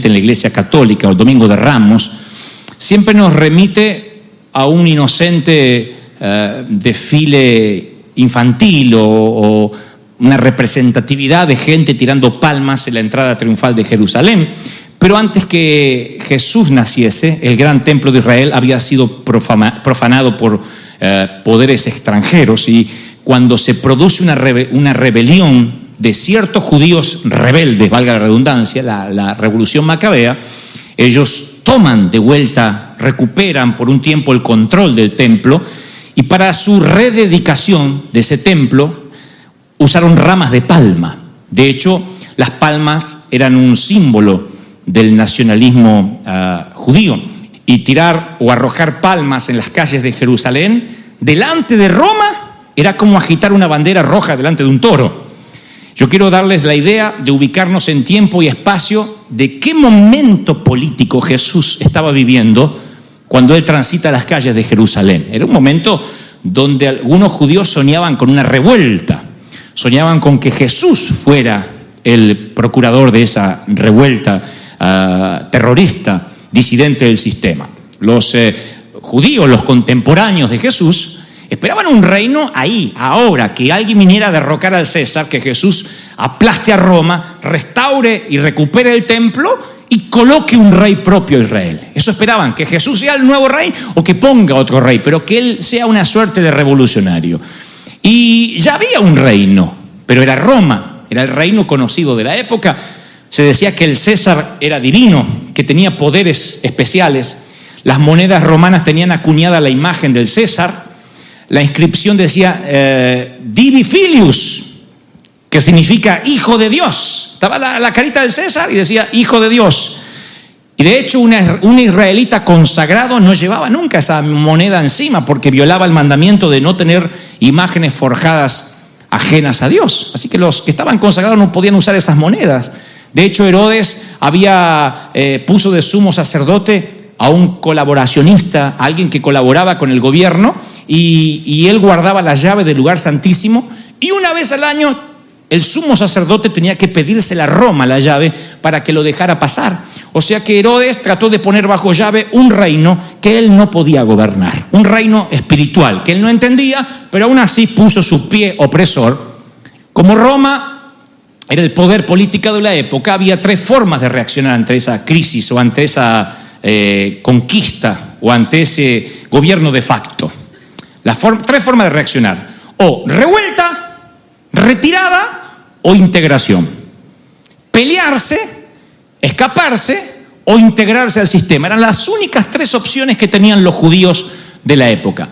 en la Iglesia Católica o el Domingo de Ramos, siempre nos remite a un inocente desfile infantil o una representatividad de gente tirando palmas en la entrada triunfal de Jerusalén. Pero antes que Jesús naciese, el gran templo de Israel había sido profanado por poderes extranjeros, y cuando se produce una rebelión de ciertos judíos rebeldes, valga la redundancia, la revolución macabea, ellos toman de vuelta, recuperan por un tiempo el control del templo, y para su rededicación de ese templo usaron ramas de palma. De hecho, las palmas eran un símbolo del nacionalismo judío, y tirar o arrojar palmas en las calles de Jerusalén delante de Roma era como agitar una bandera roja delante de un toro. Yo quiero darles la idea de ubicarnos en tiempo y espacio de qué momento político Jesús estaba viviendo cuando él transita las calles de Jerusalén. Era un momento donde algunos judíos soñaban con una revuelta, soñaban con que Jesús fuera el procurador de esa revuelta terrorista, disidente del sistema. Los judíos, los contemporáneos de Jesús, esperaban un reino ahí, ahora, que alguien viniera a derrocar al César, que Jesús aplaste a Roma, restaure y recupere el templo y coloque un rey propio a Israel. Eso esperaban, que Jesús sea el nuevo rey o que ponga otro rey, pero que él sea una suerte de revolucionario. Y ya había un reino, pero era Roma, era el reino conocido de la época. Se decía que el César era divino, que tenía poderes especiales. Las monedas romanas tenían acuñada la imagen del César. La inscripción decía Divi Filius, que significa hijo de Dios. Estaba la carita del César y decía hijo de Dios. Y de hecho un israelita consagrado no llevaba nunca esa moneda encima, porque violaba el mandamiento de no tener imágenes forjadas ajenas a Dios. Así que los que estaban consagrados no podían usar esas monedas. De hecho, Herodes puso de sumo sacerdote a un colaboracionista, a alguien que colaboraba con el gobierno, y él guardaba la llave del lugar santísimo, y una vez al año el sumo sacerdote tenía que pedírsela a Roma la llave para que lo dejara pasar. O sea que Herodes trató de poner bajo llave un reino que él no podía gobernar, un reino espiritual que él no entendía, pero aún así puso su pie opresor. Como Roma era el poder político de la época, había tres formas de reaccionar ante esa crisis o ante esa conquista o ante ese gobierno de facto. Tres formas de reaccionar: o revuelta, retirada o integración. Pelearse, escaparse o integrarse al sistema. Eran las únicas tres opciones que tenían los judíos de la época.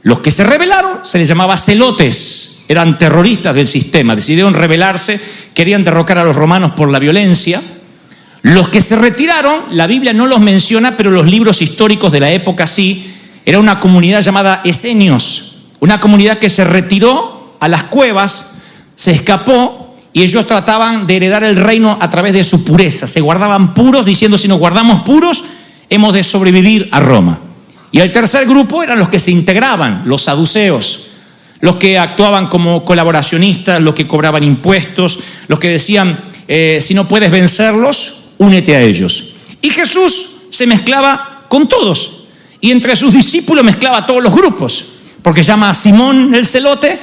Los que se rebelaron se les llamaba celotes, eran terroristas del sistema, decidieron rebelarse, querían derrocar a los romanos por la violencia. Los que se retiraron, la Biblia no los menciona, pero los libros históricos de la época sí. Era una comunidad llamada esenios, una comunidad que se retiró a las cuevas, se escapó, y ellos trataban de heredar el reino a través de su pureza. Se guardaban puros, diciendo: si nos guardamos puros, hemos de sobrevivir a Roma. Y el tercer grupo eran los que se integraban, los saduceos, los que actuaban como colaboracionistas, los que cobraban impuestos, los que decían: si no puedes vencerlos, únete a ellos. Y Jesús se mezclaba con todos, y entre sus discípulos mezclaba a todos los grupos, porque llama a Simón el celote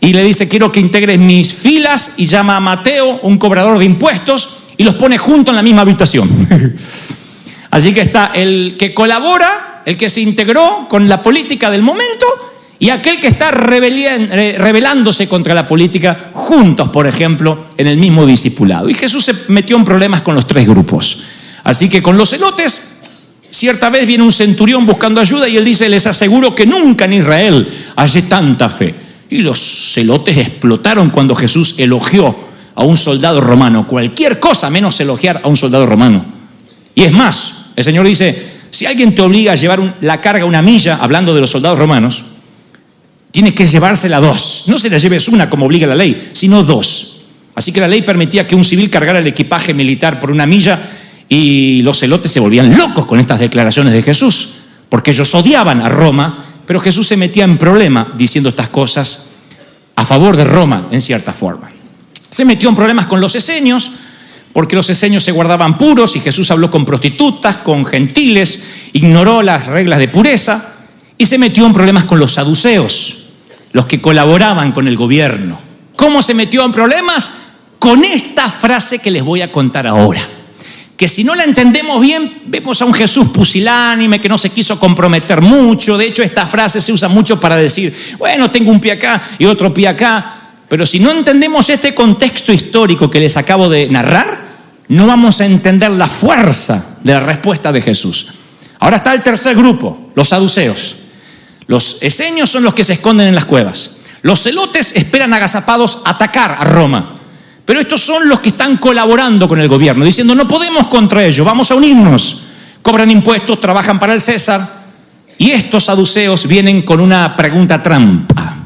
y le dice: quiero que integres mis filas, y llama a Mateo, un cobrador de impuestos, y los pone juntos en la misma habitación. Así que está el que colabora, el que se integró con la política del momento, y aquel que está rebelándose contra la política, juntos, por ejemplo, en el mismo discipulado. Y Jesús se metió en problemas con los tres grupos. Así que con los celotes, cierta vez viene un centurión buscando ayuda, y él dice: les aseguro que nunca en Israel hallé tanta fe. Y los celotes explotaron cuando Jesús elogió a un soldado romano. Cualquier cosa menos elogiar a un soldado romano. Y es más, el Señor dice: si alguien te obliga a llevar la carga una milla, hablando de los soldados romanos, tienes que llevársela 2. No se la lleves una como obliga la ley, sino 2. Así que la ley permitía que un civil cargara el equipaje militar por una milla, y los celotes se volvían locos con estas declaraciones de Jesús, porque ellos odiaban a Roma, pero Jesús se metía en problema diciendo estas cosas a favor de Roma en cierta forma. Se metió en problemas con los esenios, porque los esenios se guardaban puros y Jesús habló con prostitutas, con gentiles, ignoró las reglas de pureza y se metió en problemas con los saduceos, los que colaboraban con el gobierno. ¿Cómo se metió en problemas? Con esta frase que les voy a contar ahora, que si no la entendemos bien, vemos a un Jesús pusilánime que no se quiso comprometer mucho. De hecho, esta frase se usa mucho para decir, bueno, tengo un pie acá y otro pie acá. Pero si no entendemos este contexto histórico que les acabo de narrar, no vamos a entender la fuerza de la respuesta de Jesús. Ahora está el tercer grupo, los saduceos. Los esenios son los que se esconden en las cuevas. Los celotes esperan agazapados atacar a Roma. Pero estos son los que están colaborando con el gobierno, diciendo, no podemos contra ellos, vamos a unirnos. Cobran impuestos, trabajan para el César. Y estos saduceos vienen con una pregunta trampa.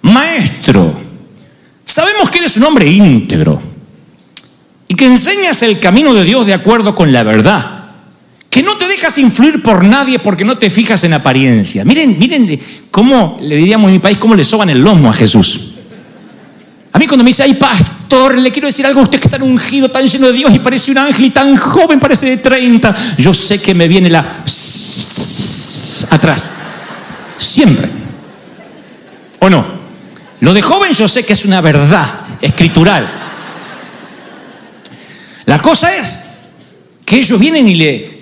Maestro, sabemos que eres un hombre íntegro y que enseñas el camino de Dios de acuerdo con la verdad, que no te dejas influir por nadie porque no te fijas en apariencia. Miren cómo, le diríamos en mi país, cómo le soban el lomo a Jesús. A mí cuando me dice, ay pastor, le quiero decir algo a usted que es tan ungido, tan lleno de Dios y parece un ángel y tan joven, parece de 30, yo sé que me viene la atrás, siempre. ¿O no? Lo de joven yo sé que es una verdad escritural. La cosa es que ellos vienen y le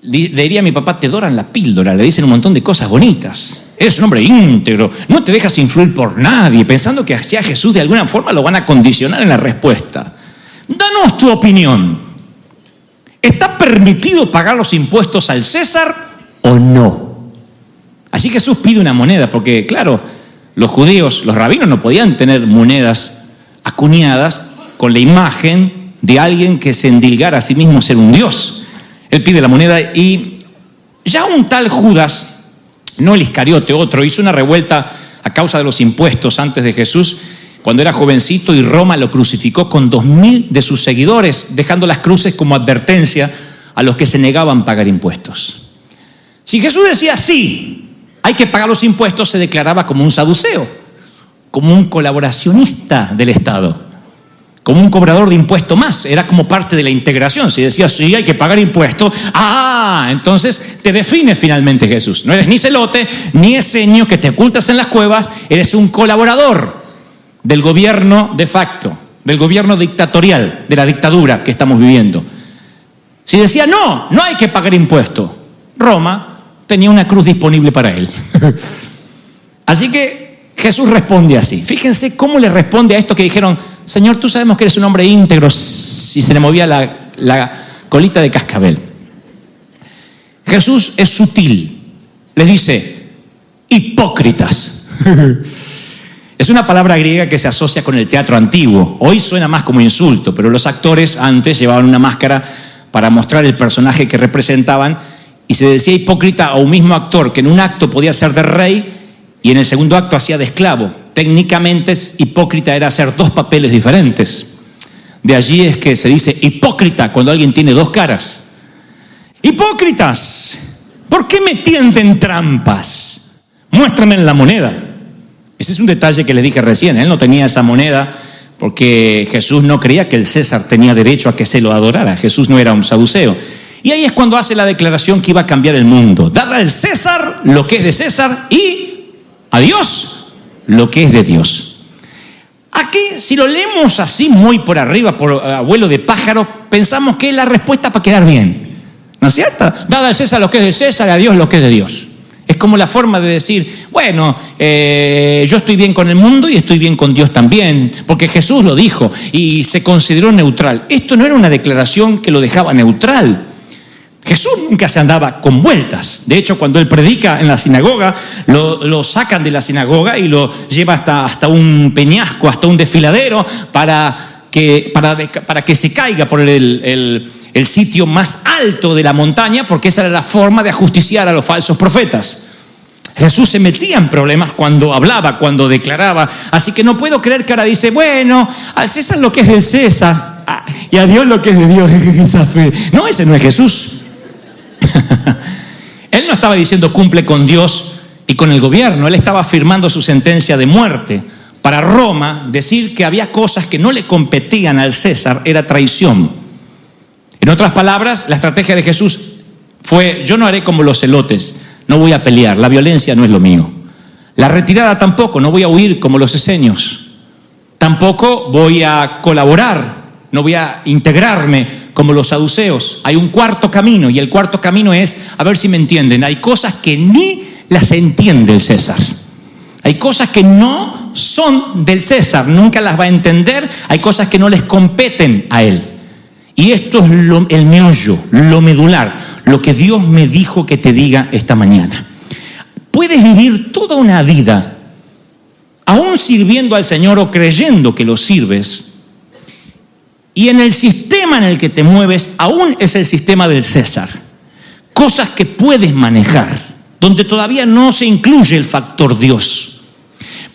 diría a mi papá, te doran la píldora, le dicen un montón de cosas bonitas. Eres un hombre íntegro, no te dejas influir por nadie, pensando que hacia Jesús de alguna forma lo van a condicionar en la respuesta. Danos tu opinión. ¿Está permitido pagar los impuestos al César o no? Así Jesús pide una moneda, porque claro, los judíos, los rabinos no podían tener monedas acuñadas con la imagen de alguien que se endilgara a sí mismo ser un dios. Él pide la moneda y ya un tal Judas, no el Iscariote, otro, hizo una revuelta a causa de los impuestos antes de Jesús, cuando era jovencito, y Roma lo crucificó con 2.000 de sus seguidores, dejando las cruces como advertencia a los que se negaban a pagar impuestos. Si Jesús decía sí, hay que pagar los impuestos, se declaraba como un saduceo, como un colaboracionista del Estado, como un cobrador de impuestos más. Era como parte de la integración. Si decía sí, hay que pagar impuestos, entonces te define finalmente Jesús. No eres ni celote, ni esenio que te ocultas en las cuevas, eres un colaborador del gobierno de facto, del gobierno dictatorial, de la dictadura que estamos viviendo. Si decía no hay que pagar impuestos, Roma tenía una cruz disponible para él. Así que Jesús responde así. Fíjense cómo le responde a esto que dijeron, Señor, tú sabemos que eres un hombre íntegro, si se le movía la colita de cascabel. Jesús es sutil, les dice, hipócritas. Es una palabra griega que se asocia con el teatro antiguo. Hoy suena más como insulto, pero los actores antes llevaban una máscara para mostrar el personaje que representaban, y se decía hipócrita a un mismo actor que en un acto podía ser de rey y en el segundo acto hacía de esclavo. Técnicamente hipócrita era hacer dos papeles diferentes. De allí es que se dice hipócrita cuando alguien tiene dos caras. Hipócritas, ¿por qué me tienden trampas? Muéstrame la moneda. Ese es un detalle que le dije recién. Él no tenía esa moneda porque Jesús no creía que el César tenía derecho a que se lo adorara. Jesús no era un saduceo. Y ahí es cuando hace la declaración que iba a cambiar el mundo. Darle al César lo que es de César y a Dios lo que es de Dios. Aquí, si lo leemos así muy por arriba, por abuelo de pájaro, pensamos que es la respuesta para quedar bien. ¿No es cierto? Dada al César lo que es de César, a Dios lo que es de Dios. Es como la forma de decir, bueno, yo estoy bien con el mundo y estoy bien con Dios también, porque Jesús lo dijo y se consideró neutral. Esto no era una declaración que lo dejaba neutral. Jesús nunca se andaba con vueltas. De hecho, cuando él predica en la sinagoga, lo sacan de la sinagoga y lo lleva hasta un peñasco, hasta un desfiladero, para que se caiga por el sitio más alto de la montaña, porque esa era la forma de ajusticiar a los falsos profetas. Jesús se metía en problemas cuando hablaba, cuando declaraba. Así que no puedo creer que ahora dice, bueno, al César lo que es del César y a Dios lo que es de Dios. Esa fe. No, ese no es Jesús. Él no estaba diciendo cumple con Dios y con el gobierno. Él estaba afirmando su sentencia de muerte Para Roma, decir que había cosas que no le competían al César era traición. En otras palabras, la estrategia de Jesús fue: yo no haré como los celotes, no voy a pelear, la violencia no es lo mío. La retirada tampoco, no voy a huir como los esenios. Tampoco voy a colaborar, no voy a integrarme como los saduceos. Hay un cuarto camino, y el cuarto camino es, a ver si me entienden, hay cosas que ni las entiende el César. Hay cosas que no son del César, nunca las va a entender. Hay cosas que no les competen a él. Y esto es el meollo, lo medular, lo que Dios me dijo que te diga esta mañana. Puedes vivir toda una vida, aún sirviendo al Señor o creyendo que lo sirves, y en el sistema en el que te mueves aún es el sistema del César. Cosas que puedes manejar, donde todavía no se incluye el factor Dios.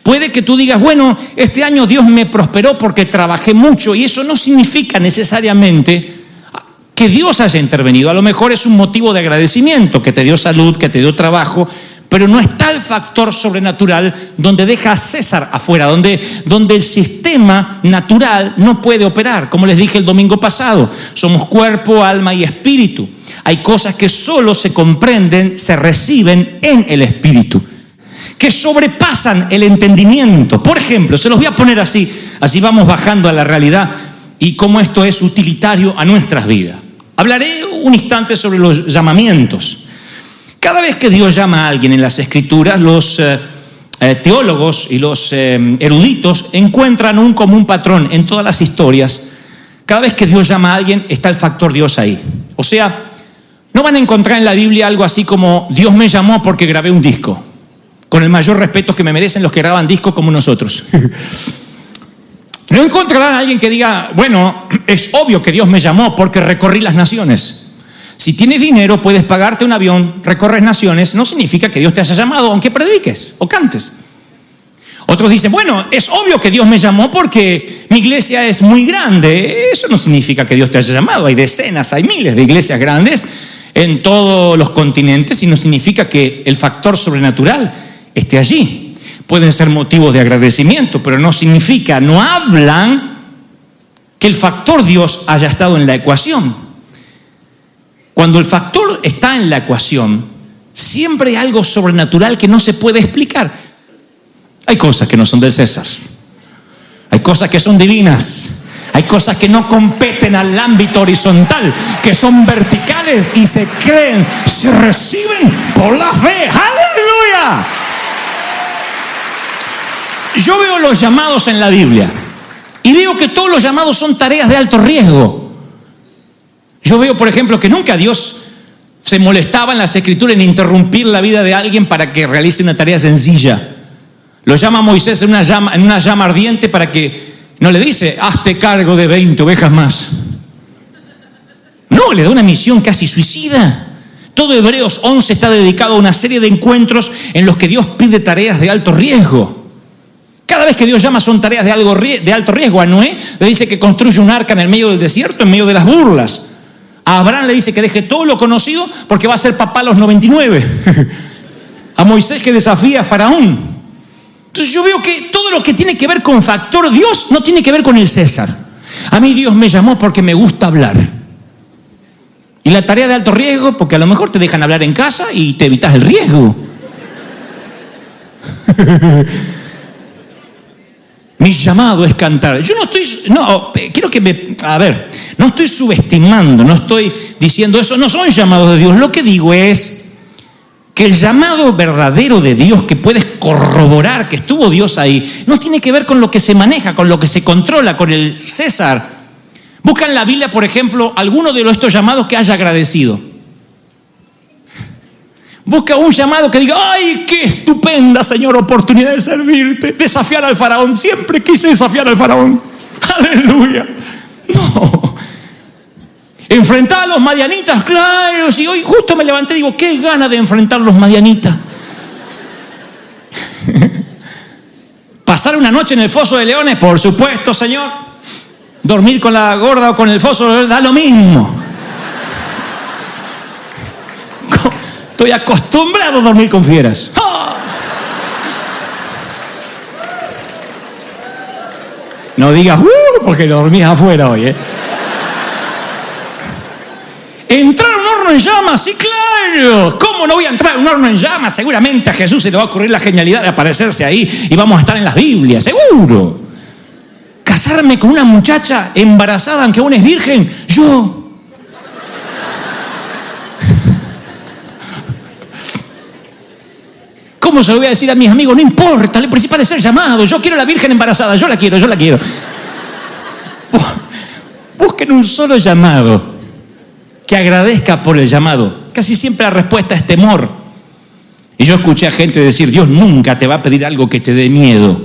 Puede que tú digas, bueno, este año Dios me prosperó porque trabajé mucho, y eso no significa necesariamente que Dios haya intervenido. A lo mejor es un motivo de agradecimiento, que te dio salud, que te dio trabajo, pero no está el factor sobrenatural donde deja a César afuera, donde el sistema natural no puede operar. Como les dije el domingo pasado, somos cuerpo, alma y espíritu. Hay cosas que solo se comprenden, se reciben en el espíritu, que sobrepasan el entendimiento. Por ejemplo, se los voy a poner así vamos bajando a la realidad y cómo esto es utilitario a nuestras vidas. Hablaré un instante sobre los llamamientos. Cada vez que Dios llama a alguien en las Escrituras, los teólogos y los eruditos encuentran un común patrón en todas las historias. Cada vez que Dios llama a alguien, está el factor Dios ahí. O sea, no van a encontrar en la Biblia algo así como Dios me llamó porque grabé un disco. Con el mayor respeto que me merecen los que graban discos como nosotros. No encontrarán a alguien que diga, bueno, es obvio que Dios me llamó porque recorrí las naciones. Si tienes dinero, puedes pagarte un avión, recorres naciones, no significa que Dios te haya llamado, aunque prediques o cantes. Otros dicen, bueno, es obvio que Dios me llamó porque mi iglesia es muy grande. Eso no significa que Dios te haya llamado. Hay decenas, hay miles de iglesias grandes en todos los continentes, y no significa que el factor sobrenatural esté allí. Pueden ser motivos de agradecimiento, pero no significa, no hablan que el factor Dios haya estado en la ecuación. Cuando el factor está en la ecuación, siempre hay algo sobrenatural que no se puede explicar. Hay cosas que no son del César. Hay cosas que son divinas. Hay cosas que no competen al ámbito horizontal, que son verticales y se creen, se reciben por la fe. ¡Aleluya! Yo veo los llamados en la Biblia y veo que todos los llamados son tareas de alto riesgo. Yo veo, por ejemplo, que nunca Dios se molestaba en las Escrituras en interrumpir la vida de alguien para que realice una tarea sencilla. Lo llama a Moisés en una llama ardiente para que, no le dice, hazte cargo de 20 ovejas más. No, le da una misión casi suicida. Todo Hebreos 11 está dedicado a una serie de encuentros en los que Dios pide tareas de alto riesgo. Cada vez que Dios llama son tareas de alto riesgo. A Noé le dice que construye un arca en el medio del desierto, en medio de las burlas. A Abraham le dice que deje todo lo conocido porque va a ser papá a los 99. A Moisés que desafía a Faraón. Entonces yo veo que todo lo que tiene que ver con factor Dios no tiene que ver con el César. A mí Dios me llamó porque me gusta hablar. Y la tarea de alto riesgo, porque a lo mejor te dejan hablar en casa y te evitas el riesgo. Mi llamado es cantar. Yo no estoy subestimando, no estoy diciendo eso, no son llamados de Dios. Lo que digo es que el llamado verdadero de Dios, que puedes corroborar que estuvo Dios ahí, no tiene que ver con lo que se maneja, con lo que se controla, con el César. Busca en la Biblia, por ejemplo, alguno de estos llamados que haya agradecido. Busca un llamado que diga, ¡ay, qué estupenda, Señor, oportunidad de servirte! Desafiar al faraón. Siempre quise desafiar al faraón. ¡Aleluya! No. Enfrentar a los madianitas, claro. Si hoy justo me levanté y digo, qué gana de enfrentar a los madianitas. Pasar una noche en el foso de leones, por supuesto, Señor. Dormir con la gorda o con el foso, da lo mismo. Estoy acostumbrado a dormir con fieras. ¡Oh! No digas, porque dormías afuera hoy, ¿eh? ¿Entrar a un horno en llamas? Sí, claro. ¿Cómo no voy a entrar a un horno en llamas? Seguramente a Jesús se le va a ocurrir la genialidad de aparecerse ahí y vamos a estar en las Biblias, seguro. ¿Casarme con una muchacha embarazada aunque aún es virgen? Yo. ¿Cómo se lo voy a decir a mis amigos? No importa, lo principal es ser llamado. Yo quiero la virgen embarazada, yo la quiero. Busquen un solo llamado que agradezca por el llamado. Casi siempre la respuesta es temor. Y yo escuché a gente decir, Dios nunca te va a pedir algo que te dé miedo.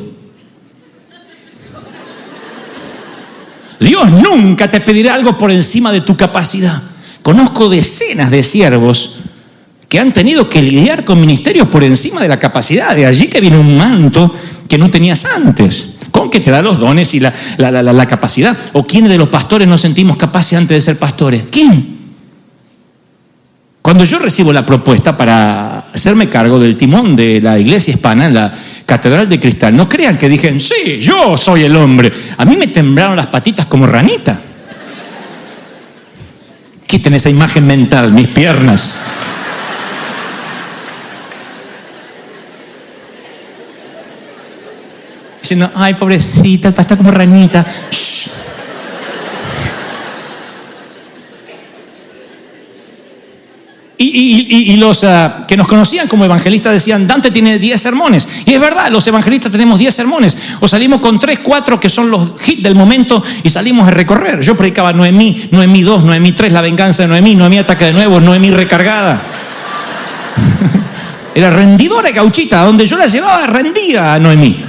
Dios nunca te pedirá algo por encima de tu capacidad. Conozco decenas de siervos que han tenido que lidiar con ministerios por encima de la capacidad. De allí que viene un manto que no tenías antes. ¿Con que te da los dones y la capacidad? ¿O quiénes de los pastores nos sentimos capaces antes de ser pastores? ¿Quién? Cuando yo recibo la propuesta para hacerme cargo del timón de la iglesia hispana en la Catedral de Cristal, no crean que dije, sí, yo soy el hombre. A mí me temblaron las patitas como ranita. Quiten esa imagen mental, mis piernas. Diciendo, ay, pobrecita, el pastor como ranita. Shh. Y los que nos conocían como evangelistas decían, Dante tiene 10 sermones. Y es verdad, los evangelistas tenemos 10 sermones. O salimos con 3, 4 que son los hits del momento y salimos a recorrer. Yo predicaba Noemí, Noemí 2, Noemí 3, la venganza de Noemí, Noemí ataca de nuevo, Noemí recargada. Era rendidora y gauchita, donde yo la llevaba rendida a Noemí.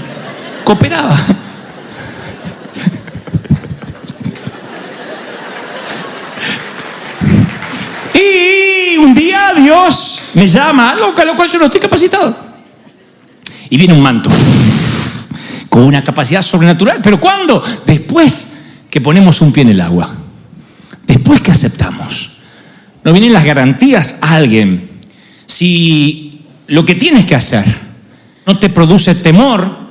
Cooperaba. Y un día Dios me llama, algo a lo cual yo no estoy capacitado. Y viene un manto con una capacidad sobrenatural. ¿Pero cuándo? Después que ponemos un pie en el agua. Después que aceptamos. No vienen las garantías a alguien. Si lo que tienes que hacer no te produce temor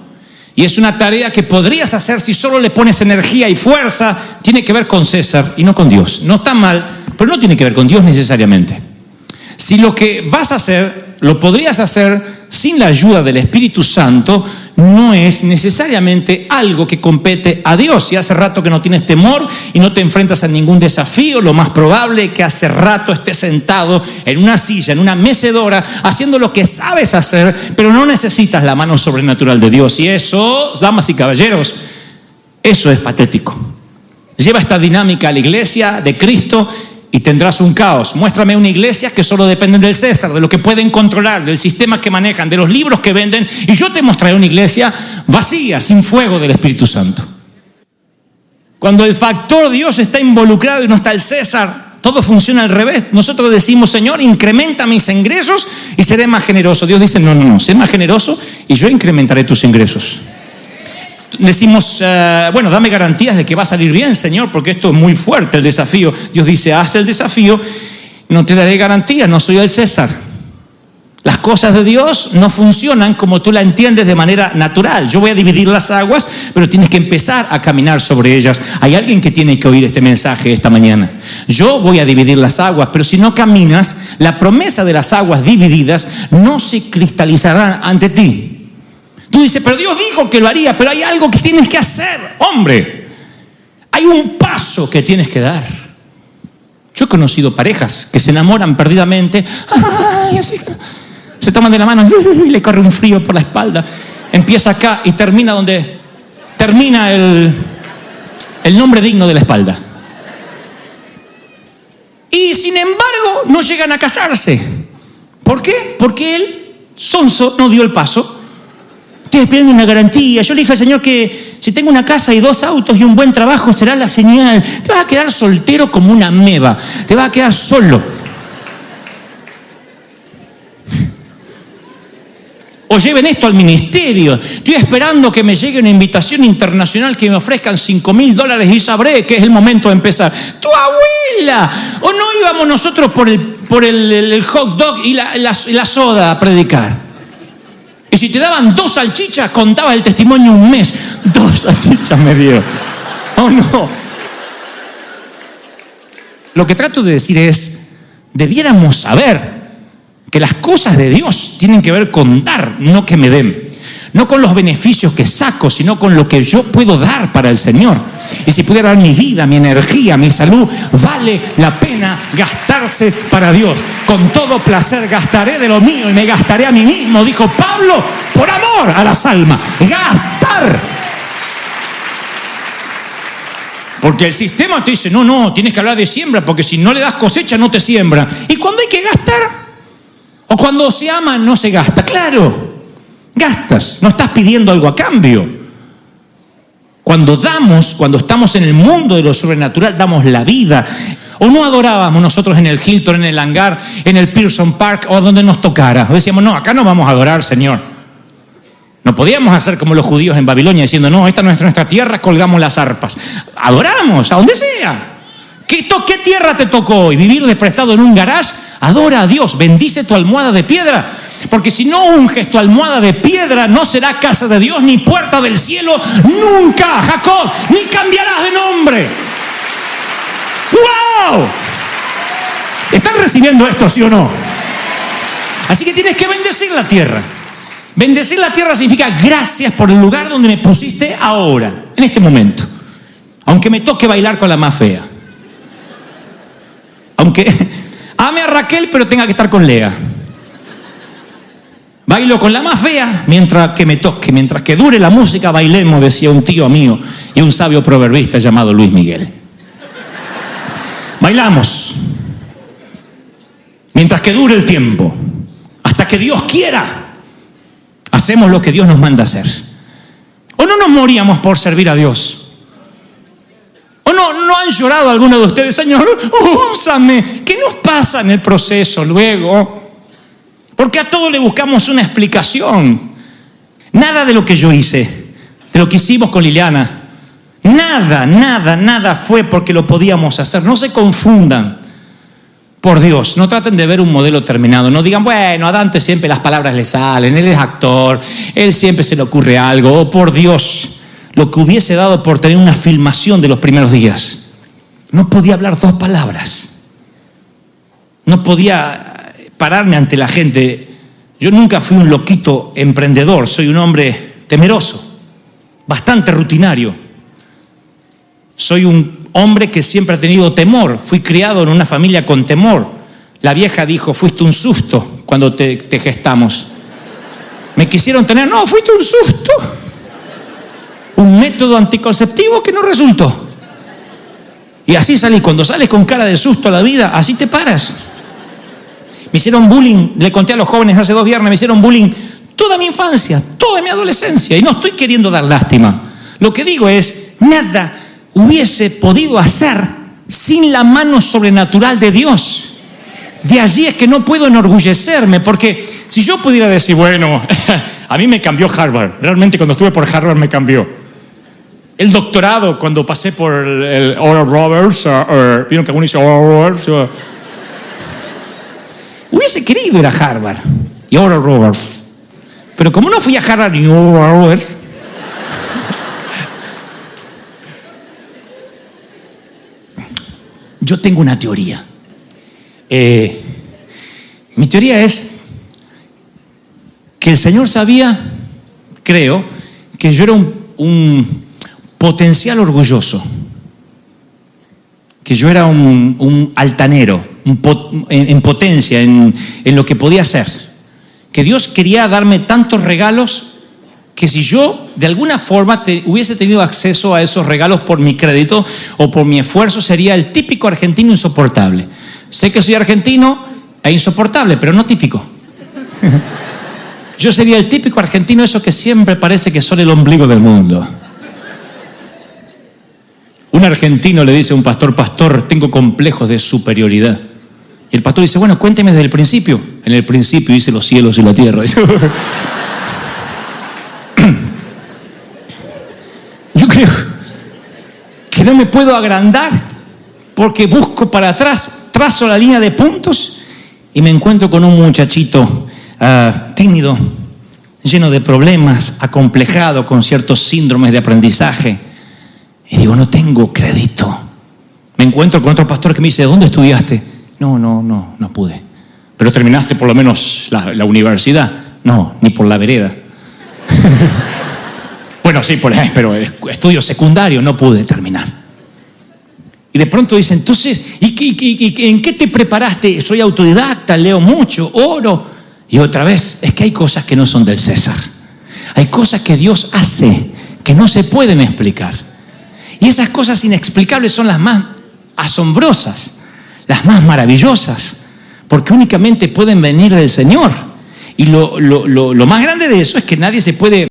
y es una tarea que podrías hacer si solo le pones energía y fuerza, tiene que ver con César y no con Dios. No está mal, pero no tiene que ver con Dios necesariamente. Si lo que vas a hacer, lo podrías hacer sin la ayuda del Espíritu Santo, no es necesariamente algo que compete a Dios. Si hace rato que no tienes temor y no te enfrentas a ningún desafío, lo más probable es que hace rato estés sentado en una silla, en una mecedora, haciendo lo que sabes hacer, pero no necesitas la mano sobrenatural de Dios. Y eso, damas y caballeros, eso es patético. Lleva esta dinámica a la iglesia de Cristo y tendrás un caos. Muéstrame una iglesia que solo depende del César, de lo que pueden controlar, del sistema que manejan, de los libros que venden, y yo te mostraré una iglesia vacía, sin fuego del Espíritu Santo. Cuando el factor Dios está involucrado y no está el César, todo funciona al revés. Nosotros decimos, Señor, incrementa mis ingresos y seré más generoso. Dios dice, no, sé más generoso y yo incrementaré tus ingresos. Decimos, dame garantías de que va a salir bien, Señor, porque esto es muy fuerte, el desafío. Dios dice, haz el desafío, no te daré garantías, no soy el César. Las cosas de Dios no funcionan como tú la entiendes de manera natural. Yo voy a dividir las aguas, pero tienes que empezar a caminar sobre ellas. Hay alguien que tiene que oír este mensaje esta mañana. Yo voy a dividir las aguas, pero si no caminas, la promesa de las aguas divididas no se cristalizará ante ti. Tú dices, pero Dios dijo que lo haría, pero hay algo que tienes que hacer. Hombre, hay un paso que tienes que dar. Yo he conocido parejas que se enamoran perdidamente. Ay, así, se toman de la mano y le corre un frío por la espalda. Empieza acá y termina donde termina el nombre digno de la espalda. Y sin embargo, no llegan a casarse. ¿Por qué? Porque él, sonso, no dio el paso. Estoy esperando una garantía. Yo le dije al Señor que si tengo una casa y 2 autos y un buen trabajo será la señal. Te vas a quedar soltero como una ameba. Te vas a quedar solo. O lleven esto al ministerio. Estoy esperando que me llegue una invitación internacional que me ofrezcan $5,000 y sabré que es el momento de empezar. ¡Tu abuela! ¿O no íbamos nosotros por el hot dog y la soda a predicar? Y si te daban 2 salchichas, contabas el testimonio un mes. 2 salchichas me dieron. Oh, no. Lo que trato de decir es, debiéramos saber que las cosas de Dios tienen que ver con dar, no que me den. No con los beneficios que saco, sino con lo que yo puedo dar para el Señor. Y si pudiera dar mi vida, mi energía, mi salud, vale la pena gastarse para Dios. Con todo placer gastaré de lo mío y me gastaré a mí mismo, dijo Pablo, por amor a las almas. Gastar. Porque el sistema te dice, no, tienes que hablar de siembra, porque si no le das cosecha no te siembra. Y cuando hay que gastar, o cuando se ama no se gasta, claro. Gastas, no estás pidiendo algo a cambio. Cuando damos, cuando estamos en el mundo de lo sobrenatural, damos la vida. O no adorábamos nosotros en el Hilton, en el hangar, en el Pearson Park o donde nos tocara. O decíamos, no, acá no vamos a adorar, Señor. No podíamos hacer como los judíos en Babilonia diciendo, no, esta no es nuestra tierra, colgamos las arpas. Adoramos, a donde sea. ¿Qué tierra te tocó hoy? ¿Vivir de prestado en un garage? Adora a Dios, bendice tu almohada de piedra. Porque si no unges tu almohada de piedra, no será casa de Dios ni puerta del cielo nunca, Jacob, ni cambiarás de nombre. ¡Wow! ¿Están recibiendo esto, sí o no? Así que tienes que bendecir la tierra. Bendecir la tierra significa gracias por el lugar donde me pusiste ahora, en este momento. Aunque me toque bailar con la más fea. Aunque ame a Raquel, pero tenga que estar con Lea. Bailo con la más fea mientras que me toque, mientras que dure la música, bailemos, decía un tío mío y un sabio proverbista llamado Luis Miguel. Bailamos mientras que dure el tiempo, hasta que Dios quiera. Hacemos lo que Dios nos manda hacer. ¿O no nos moríamos por servir a Dios? ¿O no han llorado algunos de ustedes, Señor, úsame? ¿Qué nos pasa en el proceso luego? Porque a todo le buscamos una explicación. Nada de lo que yo hice, de lo que hicimos con Liliana, nada fue porque lo podíamos hacer. No se confundan. Por Dios, no traten de ver un modelo terminado. No digan, bueno, a Dante siempre las palabras le salen, él es actor, él siempre se le ocurre algo. Oh, por Dios, lo que hubiese dado por tener una filmación de los primeros días. No podía hablar 2 palabras. No podía pararme ante la gente. Yo nunca fui un loquito emprendedor, soy un hombre temeroso, bastante rutinario. Soy un hombre que siempre ha tenido temor. Fui criado en una familia con temor. La vieja dijo, fuiste un susto cuando te gestamos. Me quisieron tener, no, fuiste un susto. Un método anticonceptivo que no resultó. Y así salí. Cuando sales con cara de susto a la vida, así te paras. Me hicieron bullying, le conté a los jóvenes hace 2 viernes, me hicieron bullying toda mi infancia, toda mi adolescencia. Y no estoy queriendo dar lástima. Lo que digo es, nada hubiese podido hacer sin la mano sobrenatural de Dios. De allí es que no puedo enorgullecerme, porque si yo pudiera decir, bueno, a mí me cambió Harvard, realmente cuando estuve por Harvard me cambió. El doctorado, cuando pasé por el Oral Roberts, vieron que alguno dice Oral Roberts, hubiese querido ir a Harvard y Oral Roberts, pero como no fui a Harvard y Oral Roberts, yo tengo una teoría. Mi teoría es que el Señor sabía, creo, que yo era un potencial orgulloso, que yo era un altanero, en potencia, en lo que podía hacer. Que Dios quería darme tantos regalos que si yo de alguna forma hubiese tenido acceso a esos regalos por mi crédito o por mi esfuerzo, sería el típico argentino insoportable. Sé que soy argentino e insoportable, pero no típico. Yo sería el típico argentino, eso que siempre parece que son el ombligo del mundo. Un argentino le dice a un pastor, pastor, tengo complejos de superioridad. Y el pastor dice, bueno, cuénteme desde el principio. En el principio hice los cielos y la tierra. Yo creo que no me puedo agrandar porque busco para atrás, trazo la línea de puntos y me encuentro con un muchachito tímido, lleno de problemas, acomplejado con ciertos síndromes de aprendizaje. Y digo, no tengo crédito. Me encuentro con otro pastor que me dice, ¿dónde estudiaste? No pude. ¿Pero terminaste por lo menos la universidad? No, ni por la vereda. Bueno, sí, pero estudio secundario no pude terminar. Y de pronto dicen, entonces, ¿y en qué te preparaste? Soy autodidacta, leo mucho, oro. Y otra vez, es que hay cosas que no son del César. Hay cosas que Dios hace que no se pueden explicar. Y esas cosas inexplicables son las más asombrosas, las más maravillosas, porque únicamente pueden venir del Señor. Y lo más grande de eso es que nadie se puede